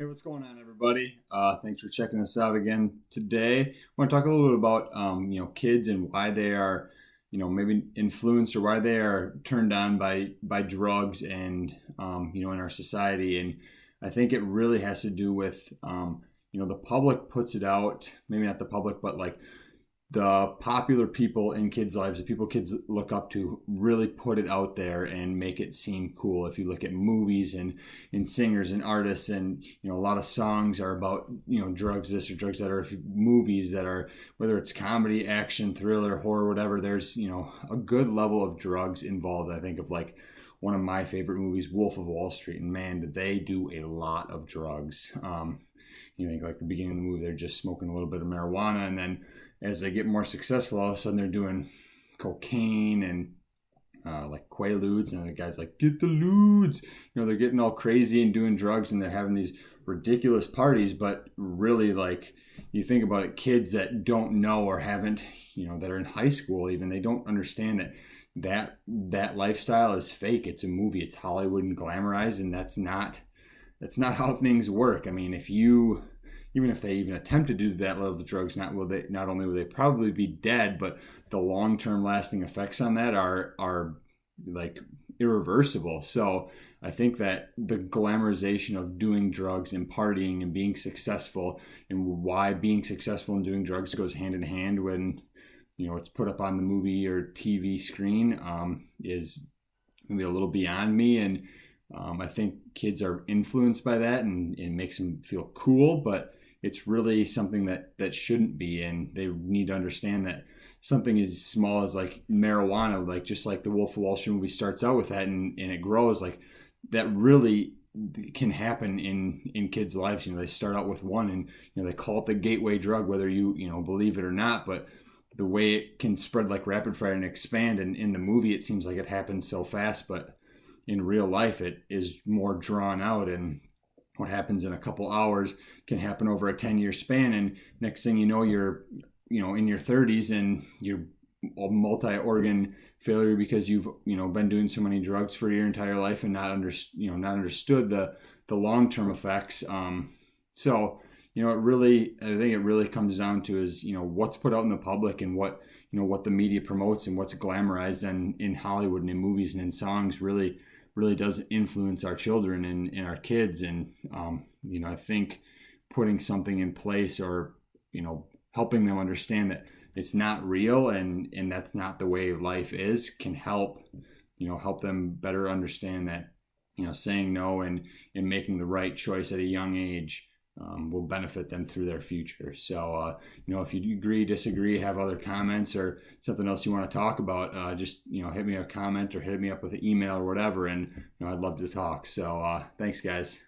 Hey, what's going on, everybody? Thanks for checking us out again today. I want to talk a little bit about kids and why they are maybe influenced or why they are turned on by drugs and in our society. And I think it really has to do with the public puts it out, maybe not the public, but like the popular people in kids' lives, the people kids look up to, really put it out there and make it seem cool. If you look at movies and singers and artists, and a lot of songs are about drugs this or drugs that, or if movies that are, whether it's comedy, action, thriller, horror, whatever. There's a good level of drugs involved. I think of like one of my favorite movies, Wolf of Wall Street, and man, did they do a lot of drugs. You think like the beginning of the movie, they're just smoking a little bit of marijuana, and then as they get more successful, all of a sudden they're doing cocaine and like quaaludes, and the guy's like, "Get the ludes!" They're getting all crazy and doing drugs, and they're having these ridiculous parties. But really, like, you think about it, kids that don't know or haven't, that are in high school even, they don't understand that lifestyle is fake. It's a movie. It's Hollywood and glamorized, and that's not how things work. I mean, even if they even attempt to do that level of drugs, not only will they probably be dead, but the long-term lasting effects on that are like irreversible. So I think that the glamorization of doing drugs and partying and being successful, and why being successful in doing drugs goes hand in hand when it's put up on the movie or TV screen, is maybe a little beyond me. And I think kids are influenced by that, and it makes them feel cool, but it's really something that shouldn't be. And they need to understand that something as small as like marijuana, like just like the Wolf of Wall Street movie starts out with that, and it grows, like that really can happen in kids' lives. They start out with one, and they call it the gateway drug, whether you believe it or not, but the way it can spread like rapid fire and expand. And in the movie it seems like it happens so fast, but in real life it is more drawn out, and what happens in a couple hours can happen over a 10-year span. And next thing you know, you're in your 30s, and you're multi-organ failure because you've been doing so many drugs for your entire life and not understood the long-term effects. So it really, I think it really comes down to is what's put out in the public, and what what the media promotes, and what's glamorized and in Hollywood and in movies and in songs really does influence our children and our kids. And I think putting something in place, or helping them understand that it's not real, and that's not the way life is, can help them better understand that saying no and making the right choice at a young age will benefit them through their future. So, if you agree, disagree, have other comments, or something else you want to talk about, just, hit me a comment or hit me up with an email or whatever. And, I'd love to talk. So, thanks, guys.